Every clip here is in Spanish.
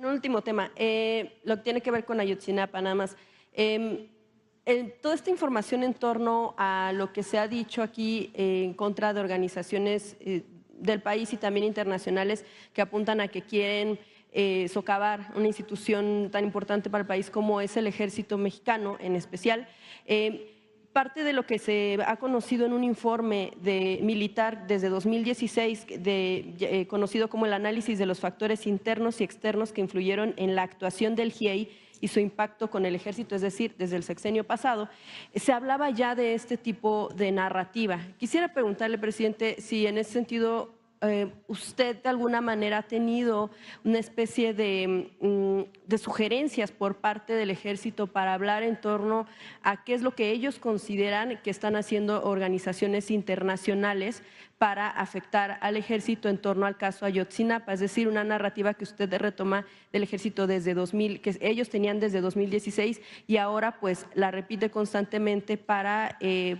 En un último tema, lo que tiene que ver con Ayotzinapa, nada más. Toda esta información en torno a lo que se ha dicho aquí en contra de organizaciones del país y también internacionales que apuntan a que quieren socavar una institución tan importante para el país como es el Ejército Mexicano en especial. Parte de lo que se ha conocido en un informe militar desde 2016, conocido como el análisis de los factores internos y externos que influyeron en la actuación del GIEI y su impacto con el ejército, es decir, desde el sexenio pasado, se hablaba ya de este tipo de narrativa. Quisiera preguntarle, presidente, si en ese sentido usted de alguna manera ha tenido una especie de sugerencias por parte del ejército para hablar en torno a qué es lo que ellos consideran que están haciendo organizaciones internacionales para afectar al ejército en torno al caso Ayotzinapa, es decir, una narrativa que usted retoma del ejército desde 2000, que ellos tenían desde 2016 y ahora pues la repite constantemente para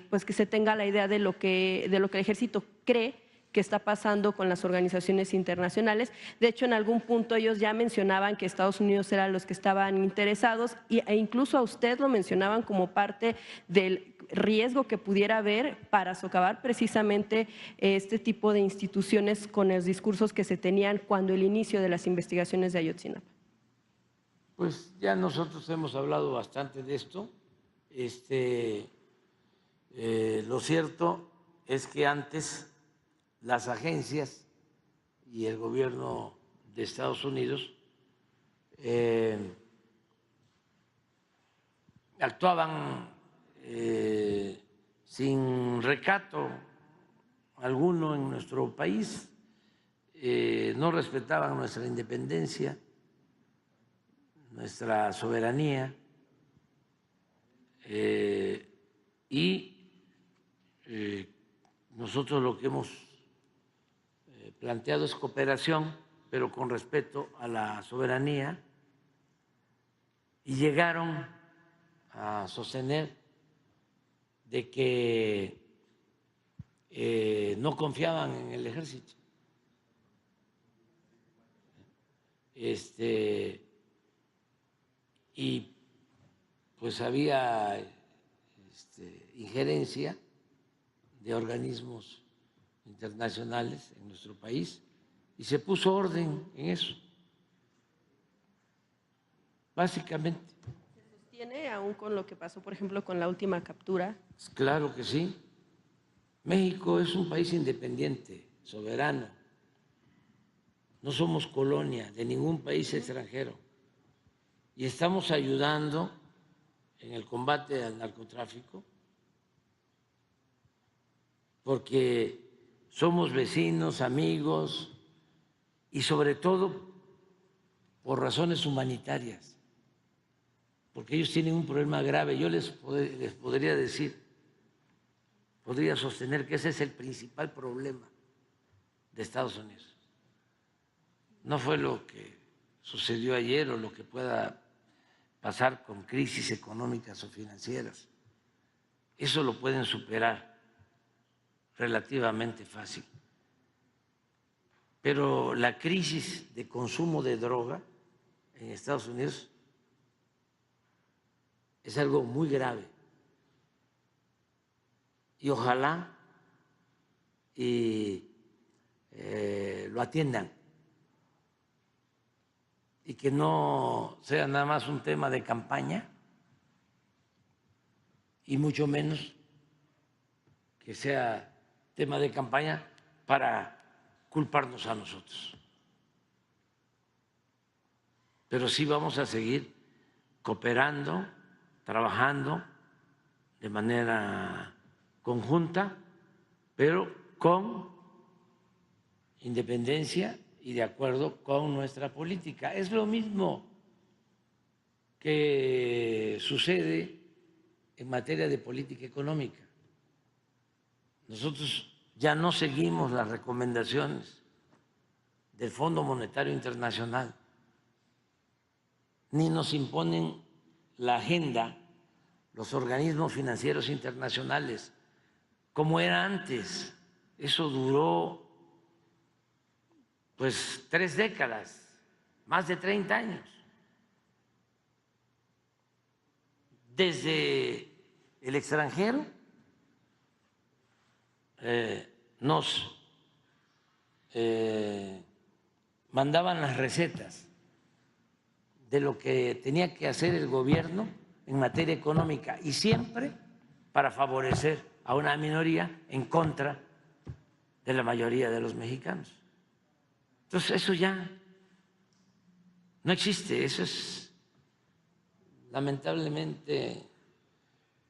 pues que se tenga la idea de lo que el ejército cree que está pasando con las organizaciones internacionales. De hecho, en algún punto ellos ya mencionaban que Estados Unidos eran los que estaban interesados e incluso a usted lo mencionaban como parte del riesgo que pudiera haber para socavar precisamente este tipo de instituciones con los discursos que se tenían cuando el inicio de las investigaciones de Ayotzinapa. Pues ya nosotros hemos hablado bastante de esto. Lo cierto es que antes las agencias y el gobierno de Estados Unidos actuaban sin recato alguno en nuestro país, no respetaban nuestra independencia, nuestra soberanía y nosotros lo que hemos planteado es cooperación, pero con respeto a la soberanía, y llegaron a sostener de que no confiaban en el ejército. Y pues había injerencia de organismos internacionales en nuestro país y se puso orden en eso, básicamente. ¿Se sostiene aún con lo que pasó, por ejemplo, con la última captura? Claro que sí. México es un país independiente, soberano. No somos colonia de ningún país extranjero y estamos ayudando en el combate al narcotráfico porque somos vecinos, amigos y sobre todo por razones humanitarias, porque ellos tienen un problema grave. Yo les podría decir, podría sostener que ese es el principal problema de Estados Unidos. No fue lo que sucedió ayer o lo que pueda pasar con crisis económicas o financieras. Eso lo pueden superar relativamente fácil. Pero la crisis de consumo de droga en Estados Unidos es algo muy grave. Y ojalá lo atiendan y que no sea nada más un tema de campaña y mucho menos que sea tema de campaña para culparnos a nosotros. Pero sí vamos a seguir cooperando, trabajando de manera conjunta, pero con independencia y de acuerdo con nuestra política. Es lo mismo que sucede en materia de política económica. Nosotros ya no seguimos las recomendaciones del Fondo Monetario Internacional, ni nos imponen la agenda los organismos financieros internacionales, como era antes. Eso duró pues 3 décadas más de 30 años. Desde el extranjero nos mandaban las recetas de lo que tenía que hacer el gobierno en materia económica y siempre para favorecer a una minoría en contra de la mayoría de los mexicanos. Entonces eso ya no existe, eso es lamentablemente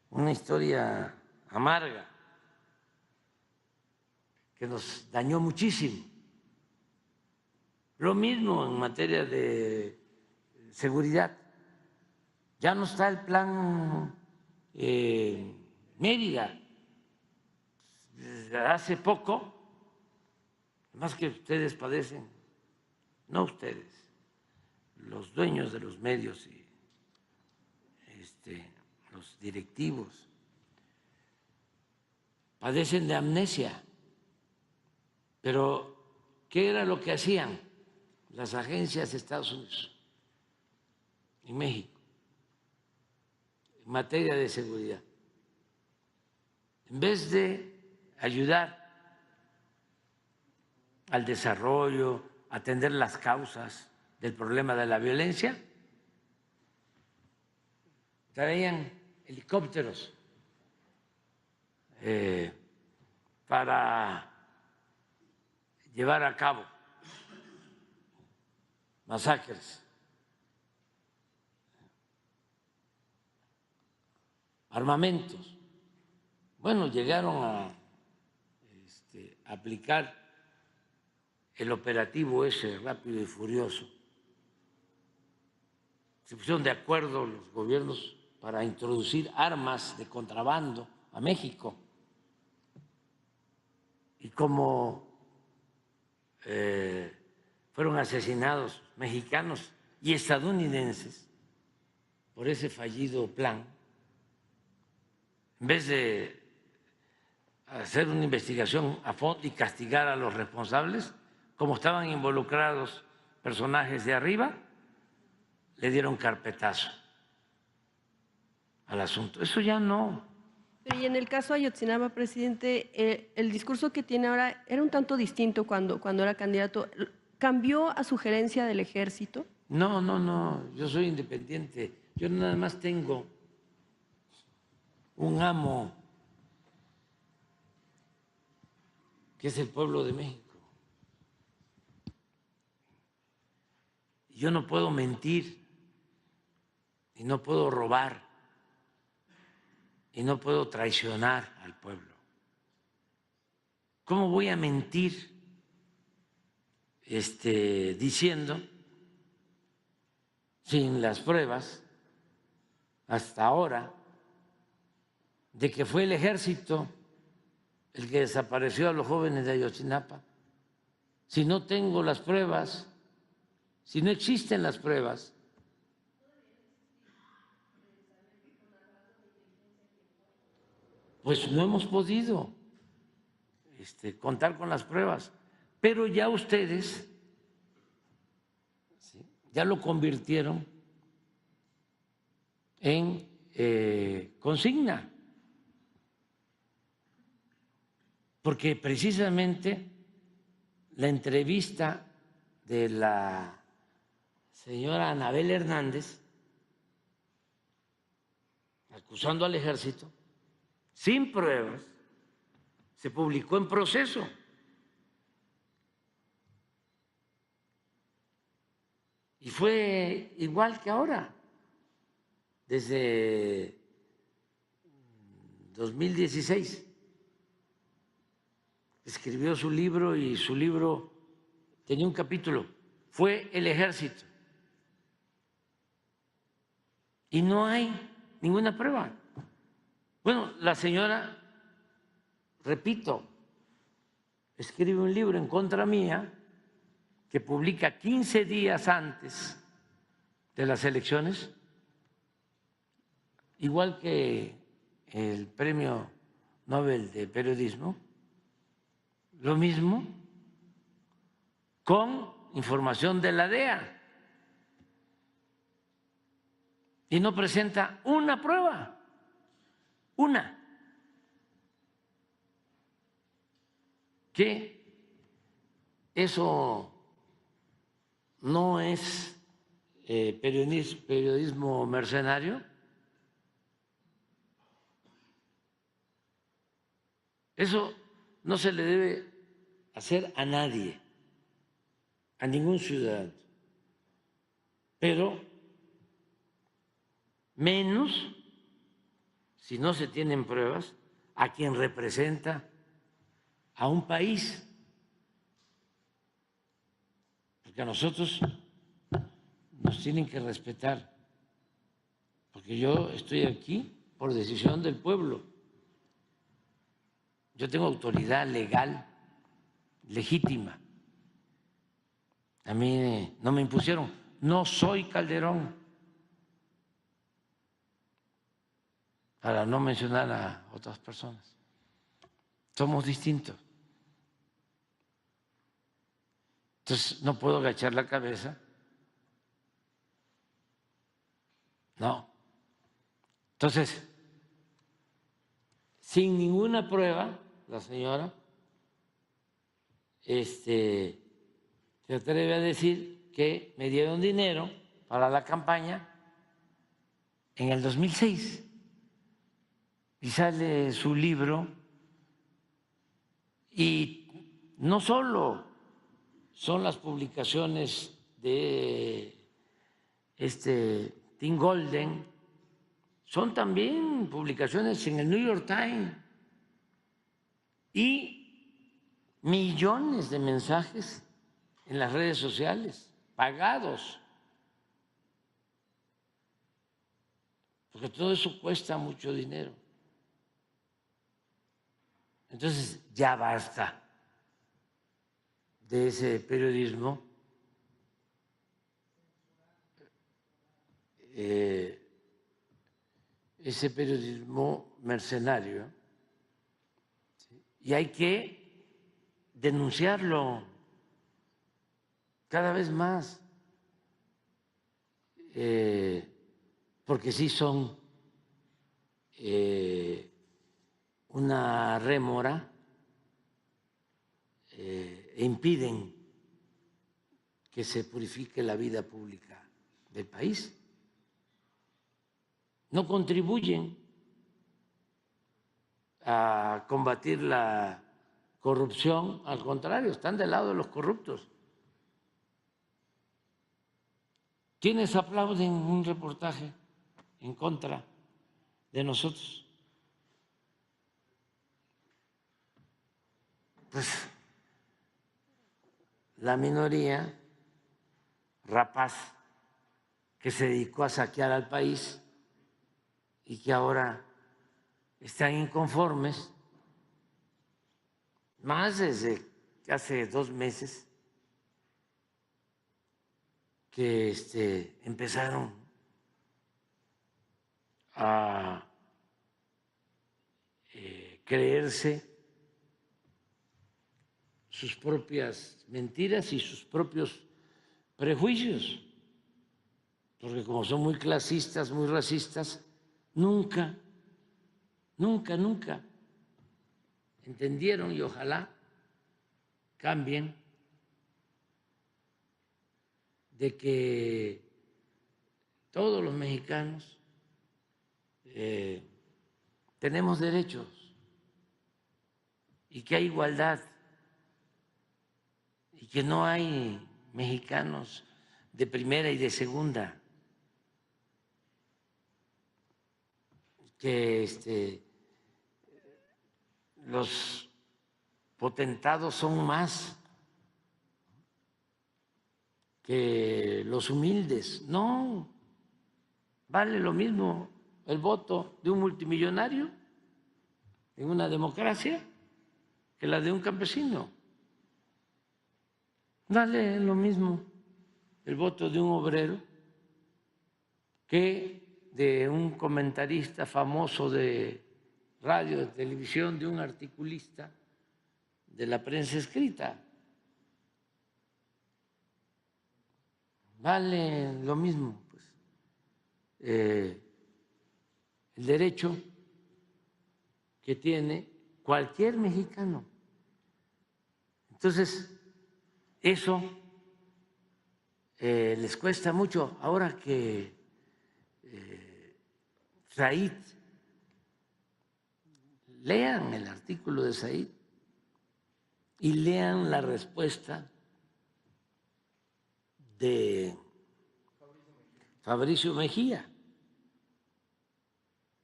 una historia amarga que nos dañó muchísimo. Lo mismo en materia de seguridad. Ya no está el plan Mérida. Hace poco, más que ustedes padecen, no ustedes, los dueños de los medios y los directivos, padecen de amnesia. Pero, ¿qué era lo que hacían las agencias de Estados Unidos en México en materia de seguridad? En vez de ayudar al desarrollo, atender las causas del problema de la violencia, traían helicópteros para llevar a cabo masacres, armamentos. Bueno, llegaron a aplicar el operativo ese rápido y furioso. Se pusieron de acuerdo los gobiernos para introducir armas de contrabando a México. Y como fueron asesinados mexicanos y estadounidenses por ese fallido plan, en vez de hacer una investigación a fondo y castigar a los responsables, como estaban involucrados personajes de arriba, le dieron carpetazo al asunto. Eso ya no. Y en el caso Ayotzinapa, presidente, el discurso que tiene ahora era un tanto distinto cuando era candidato. ¿Cambió a sugerencia del ejército? No, yo soy independiente. Yo nada más tengo un amo, que es el pueblo de México. Yo no puedo mentir y no puedo robar y no puedo traicionar al pueblo. ¿Cómo voy a mentir diciendo, sin las pruebas hasta ahora, de que fue el ejército el que desapareció a los jóvenes de Ayotzinapa? Si no tengo las pruebas, si no existen las pruebas. Pues no hemos podido contar con las pruebas, pero ya ustedes ya lo convirtieron en consigna, porque precisamente la entrevista de la señora Anabel Hernández acusando al ejército sin pruebas se publicó en Proceso. Y fue igual que ahora. Desde 2016 escribió su libro y su libro tenía un capítulo, fue el ejército. Y no hay ninguna prueba. Bueno, la señora, repito, escribe un libro en contra mía que publica 15 días antes de las elecciones, igual que el Premio Nobel de Periodismo, lo mismo, con información de la DEA. y no presenta una prueba, una, que eso no es periodismo mercenario. Eso no se le debe hacer a nadie, a ningún ciudadano, pero menos si no se tienen pruebas a quien representa a un país, porque a nosotros nos tienen que respetar, porque yo estoy aquí por decisión del pueblo. Yo tengo autoridad legal, legítima. A mí no me impusieron, no soy Calderón, para no mencionar a otras personas. Somos distintos. Entonces no puedo agachar la cabeza. No. Entonces, sin ninguna prueba, la señora se atreve a decir que me dieron dinero para la campaña en el 2006. Y sale su libro y no solo son las publicaciones de Tim Golden, son también publicaciones en el New York Times y millones de mensajes en las redes sociales, pagados, porque todo eso cuesta mucho dinero. Entonces ya basta de ese periodismo mercenario, ¿sí? Y hay que denunciarlo cada vez más, porque sí son una rémora e impiden que se purifique la vida pública del país. No contribuyen a combatir la corrupción, al contrario, están del lado de los corruptos. ¿Quiénes aplauden un reportaje en contra de nosotros? Pues la minoría rapaz que se dedicó a saquear al país y que ahora están inconformes, más desde hace 2 meses que empezaron a creerse sus propias mentiras y sus propios prejuicios, porque como son muy clasistas, muy racistas, nunca entendieron, y ojalá cambien, de que todos los mexicanos tenemos derechos y que hay igualdad y que no hay mexicanos de primera y de segunda, que los potentados son más que los humildes. No, vale lo mismo el voto de un multimillonario en una democracia que la de un campesino. Vale lo mismo el voto de un obrero que de un comentarista famoso de radio, de televisión, de un articulista de la prensa escrita. Vale lo mismo, pues. el derecho que tiene cualquier mexicano. Entonces, eso les cuesta mucho. Ahora que Said, lean el artículo de Said y lean la respuesta de Fabricio Mejía.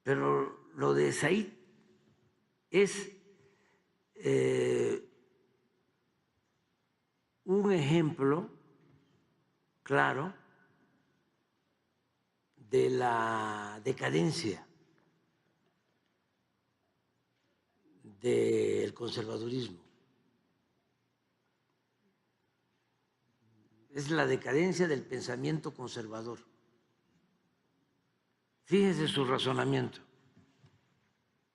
Pero lo de Said es un ejemplo claro de la decadencia del conservadurismo. Es la decadencia del pensamiento conservador. Fíjense su razonamiento.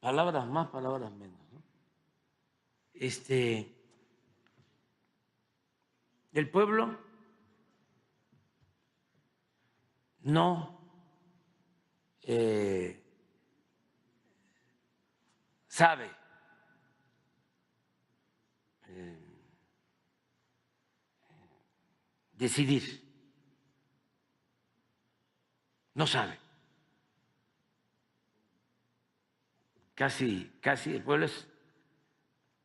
Palabras más, palabras menos, ¿no? El pueblo no sabe decidir, no sabe. Casi el pueblo es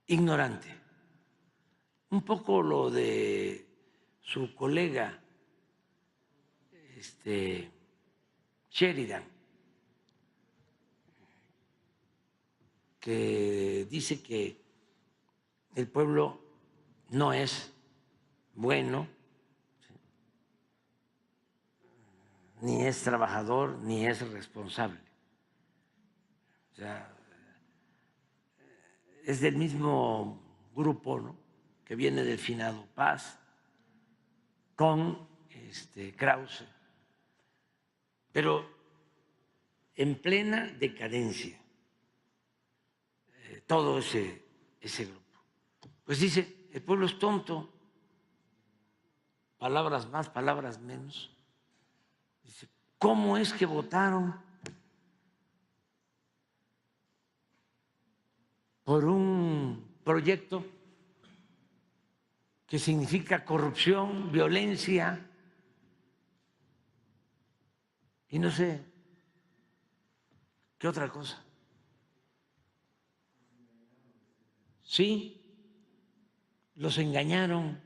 ignorante. Un poco lo de su colega Sheridan, que dice que el pueblo no es bueno, ni es trabajador, ni es responsable. O sea, es del mismo grupo, ¿no?, que viene del finado Paz, con Krause, pero en plena decadencia, todo ese grupo. Pues dice, el pueblo es tonto, palabras más, palabras menos. Dice, ¿cómo es que votaron por un proyecto que significa corrupción, violencia y no sé qué otra cosa? Sí, los engañaron.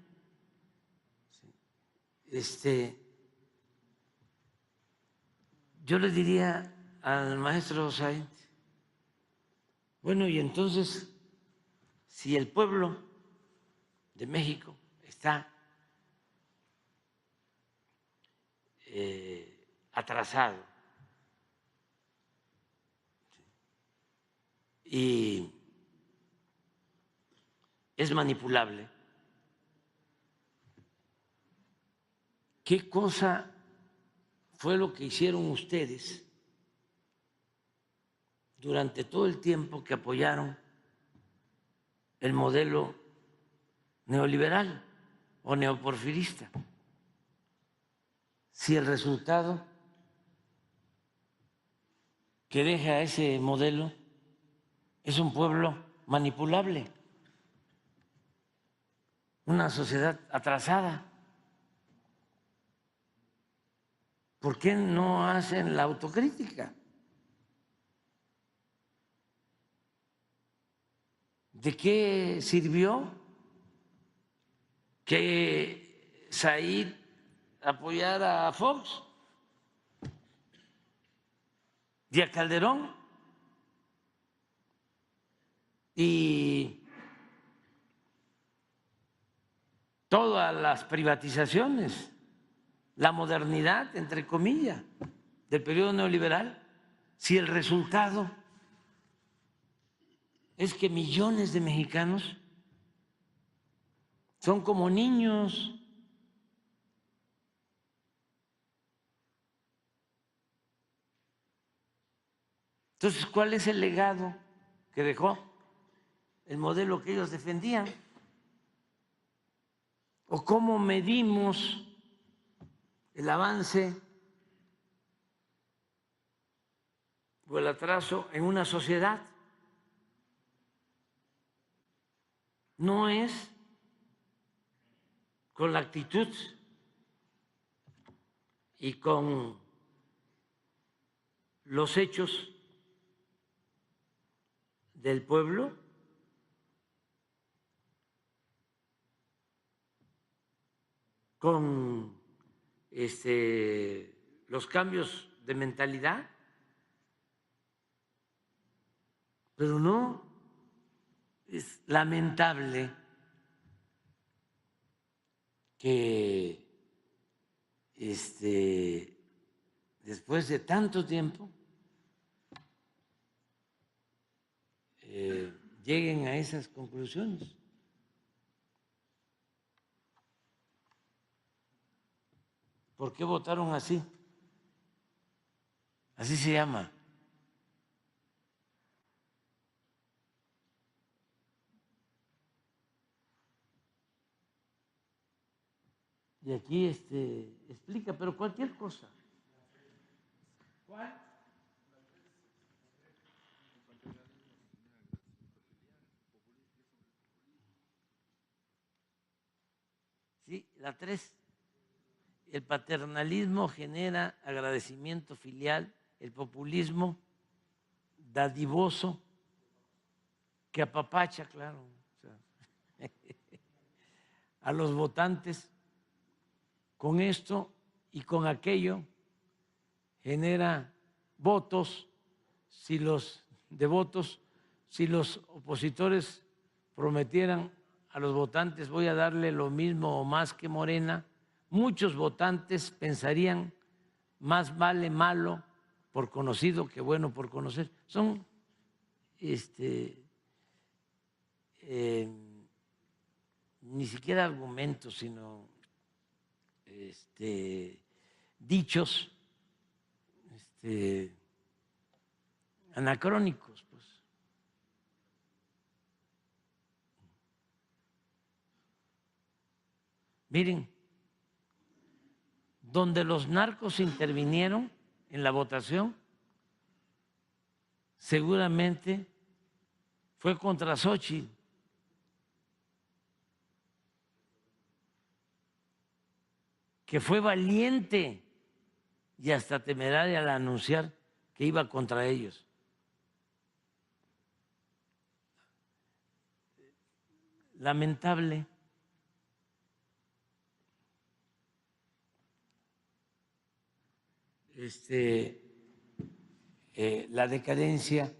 Yo le diría al maestro Said, bueno, y entonces, si el pueblo de México está atrasado y es manipulable, ¿qué cosa fue lo que hicieron ustedes durante todo el tiempo que apoyaron el modelo neoliberal o neoporfirista? Si el resultado que deja ese modelo es un pueblo manipulable, una sociedad atrasada. ¿Por qué no hacen la autocrítica? ¿De qué sirvió que Said apoyara a Fox y a Calderón y todas las privatizaciones, la modernidad, entre comillas, del periodo neoliberal, si el resultado es que millones de mexicanos son como niños? Entonces, ¿cuál es el legado que dejó el modelo que ellos defendían? ¿O cómo medimos el avance o el atraso en una sociedad. No es con la actitud y con los hechos del pueblo con los cambios de mentalidad, pero no, es lamentable que después de tanto tiempo lleguen a esas conclusiones. ¿Por qué votaron así? Así se llama. Y aquí explica, pero cualquier cosa. ¿Cuál? Sí, la 3. El paternalismo genera agradecimiento filial, el populismo dadivoso que apapacha, claro, o sea, a los votantes con esto y con aquello, genera votos, si los opositores prometieran a los votantes voy a darle lo mismo o más que Morena, muchos votantes pensarían más vale malo por conocido que bueno por conocer. Son ni siquiera argumentos, sino dichos anacrónicos, pues. Miren, donde los narcos intervinieron en la votación, seguramente fue contra Xochitl. Que fue valiente y hasta temeraria al anunciar que iba contra ellos. Lamentable. La decadencia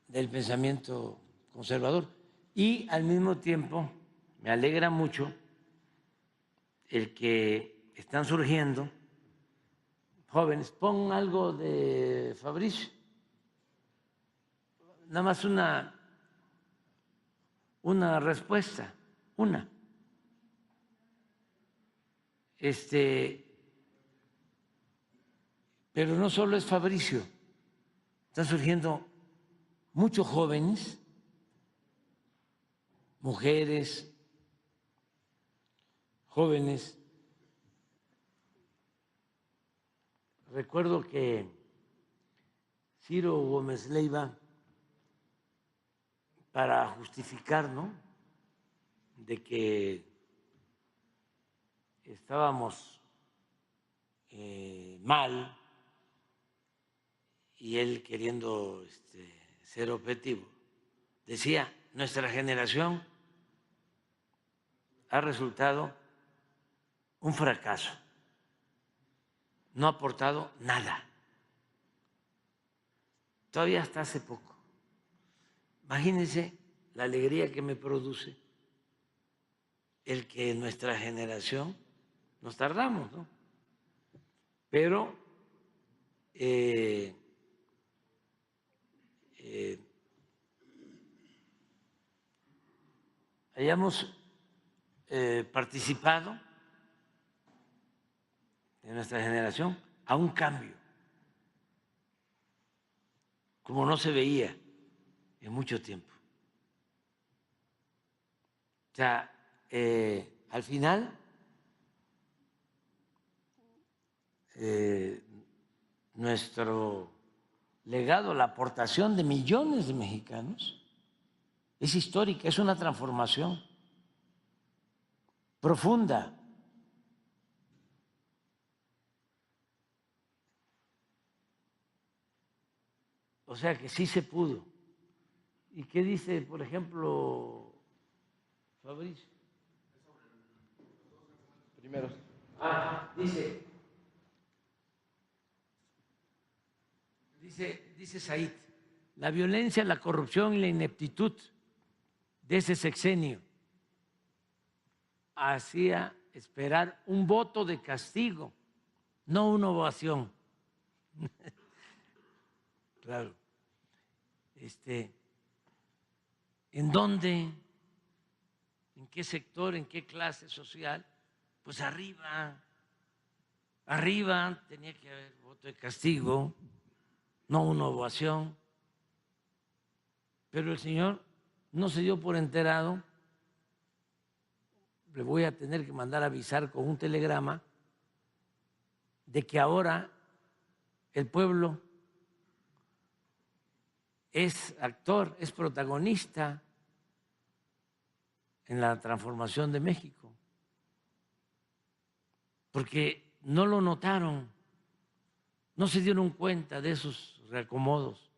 del pensamiento conservador y al mismo tiempo me alegra mucho el que están surgiendo jóvenes. Pon algo de Fabricio, nada más una respuesta, una. Pero no solo es Fabricio, están surgiendo muchos jóvenes, mujeres, jóvenes. Recuerdo que Ciro Gómez Leiva, para justificar, ¿no?, de que estábamos mal y él queriendo ser objetivo, decía, nuestra generación ha resultado un fracaso, no ha aportado nada. Todavía hasta hace poco. Imagínense la alegría que me produce el que nuestra generación, nos tardamos, ¿no?, pero hayamos participado en nuestra generación a un cambio, como no se veía en mucho tiempo. O sea, al final, nuestro legado, la aportación de millones de mexicanos es histórica, es una transformación profunda. O sea que sí se pudo. ¿Y qué dice, por ejemplo, Fabricio? Primero. Dice Said, la violencia, la corrupción y la ineptitud de ese sexenio hacía esperar un voto de castigo, no una ovación. Claro. ¿En dónde? ¿En qué sector? ¿En qué clase social? Pues arriba tenía que haber voto de castigo, no una ovación. Pero el señor no se dio por enterado. Le voy a tener que mandar a avisar con un telegrama de que ahora el pueblo es actor, es protagonista en la transformación de México, porque no lo notaron, no se dieron cuenta de esos reacomodos,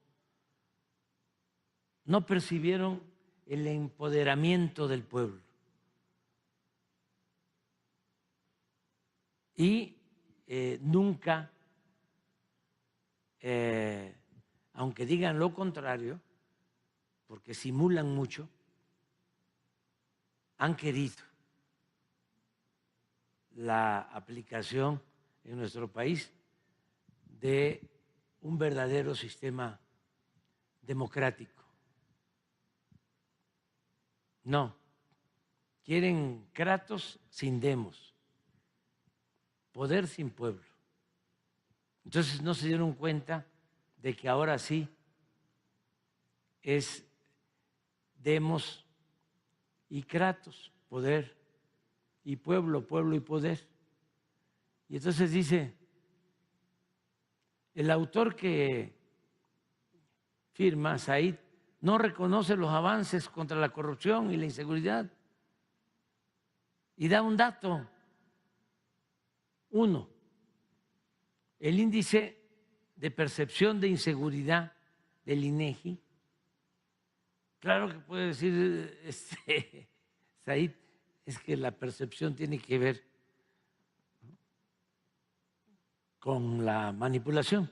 no percibieron el empoderamiento del pueblo. Y nunca, aunque digan lo contrario, porque simulan mucho, han querido la aplicación en nuestro país de un verdadero sistema democrático. No, quieren kratos sin demos, poder sin pueblo. Entonces no se dieron cuenta de que ahora sí es demos y kratos, poder y pueblo, pueblo y poder. Y entonces dice, el autor que firma, Said, no reconoce los avances contra la corrupción y la inseguridad. Y da un dato. 1, el índice de percepción de inseguridad del INEGI. Claro que puede decir Said, es que la percepción tiene que ver con la manipulación.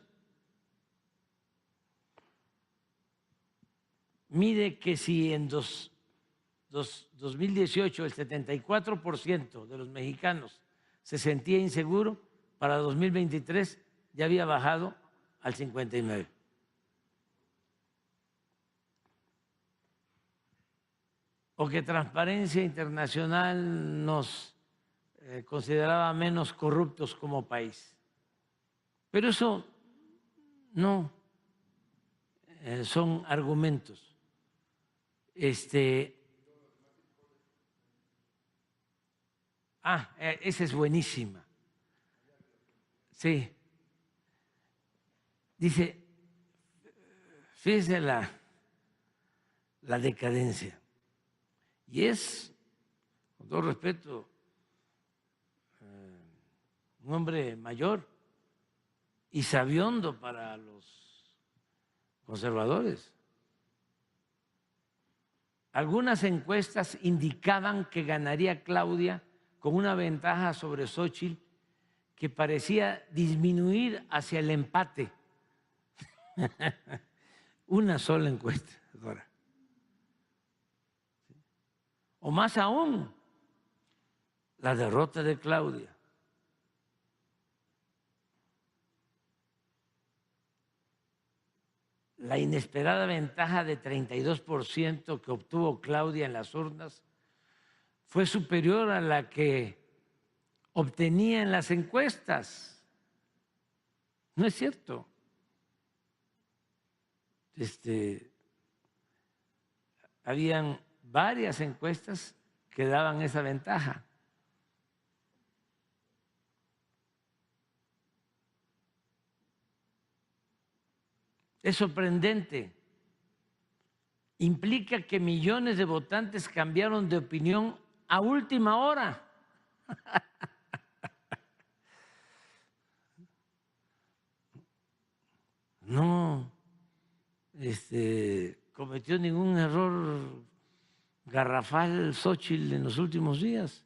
Mide que si en 2018 el 74% de los mexicanos se sentía inseguro, para 2023 ya había bajado al 59%. O que Transparencia Internacional nos consideraba menos corruptos como país. Pero eso no son argumentos. Esa es buenísima. Sí. Dice, fíjese la decadencia. Y es, con todo respeto, un hombre mayor y sabiondo para los conservadores. Algunas encuestas indicaban que ganaría Claudia con una ventaja sobre Xóchitl que parecía disminuir hacia el empate. Una sola encuesta, Dora. O más aún, la derrota de Claudia. La inesperada ventaja de 32% que obtuvo Claudia en las urnas fue superior a la que obtenía en las encuestas. No es cierto. Habían varias encuestas que daban esa ventaja. Es sorprendente. Implica que millones de votantes cambiaron de opinión a última hora. No cometió ningún error garrafal Xóchitl en los últimos días,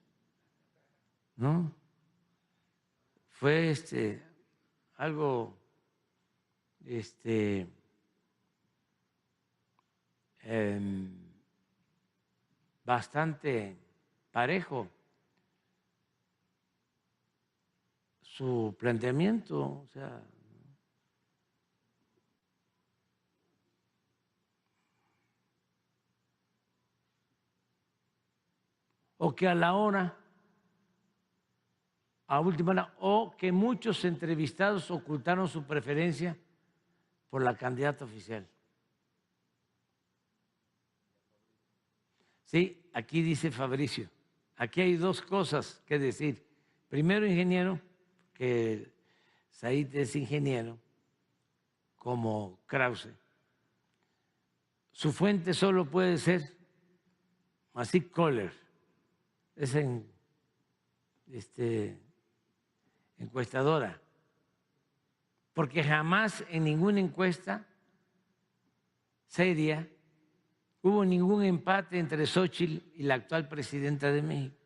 ¿no? Fue algo bastante parejo su planteamiento, o sea, o que a la hora, a última hora, o que muchos entrevistados ocultaron su preferencia por la candidata oficial. Sí, aquí dice Fabricio, aquí hay dos cosas que decir. Primero, ingeniero, que Said es ingeniero, como Krause. Su fuente solo puede ser Massive Caller, es encuestadora, porque jamás en ninguna encuesta seria hubo ningún empate entre Xóchitl y la actual presidenta de México.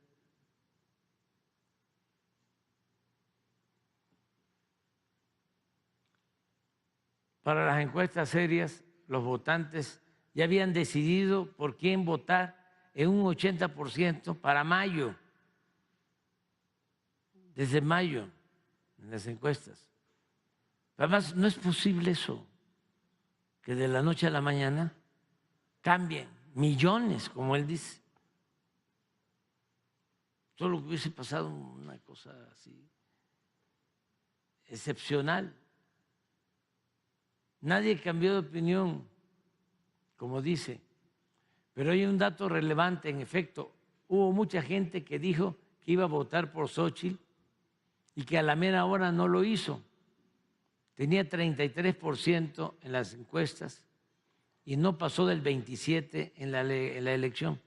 Para las encuestas serias, los votantes ya habían decidido por quién votar en un 80% para mayo, desde mayo, en las encuestas. Además, no es posible eso, que de la noche a la mañana cambien millones, como él dice. Solo que hubiese pasado una cosa así excepcional. Nadie cambió de opinión, como dice, pero hay un dato relevante. En efecto, hubo mucha gente que dijo que iba a votar por Xóchitl y que a la mera hora no lo hizo. Tenía 33% en las encuestas y no pasó del 27% en la elección.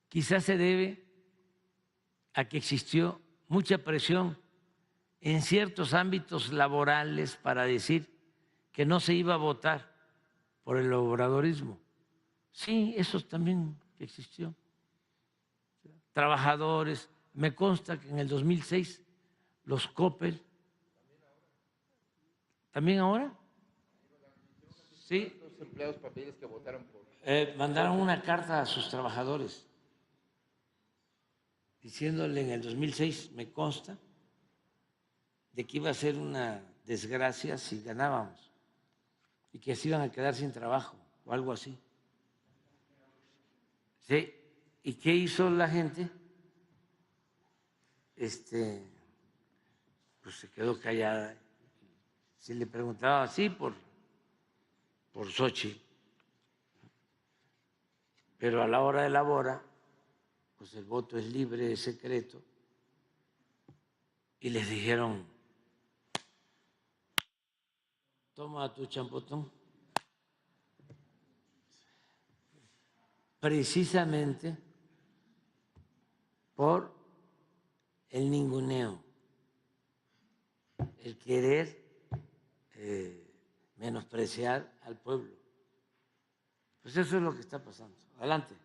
Quizás se debe a que existió mucha presión en ciertos ámbitos laborales para decir que no se iba a votar por el obradorismo. Sí, eso también existió. Trabajadores, me consta que en el 2006 los Coppel. ¿También ahora? Sí. Los empleados papeles que votaron por... Mandaron una carta a sus trabajadores diciéndole en el 2006, me consta, de que iba a ser una desgracia si ganábamos y que se iban a quedar sin trabajo o algo así. ¿Sí? ¿Y qué hizo la gente? Pues se quedó callada. Si le preguntaba así por Xóchitl, pero a la hora de la hora, pues el voto es libre, es secreto, y les dijeron, toma tu champotón. Precisamente por el ninguneo, el querer menospreciar al pueblo. Pues eso es lo que está pasando. Adelante.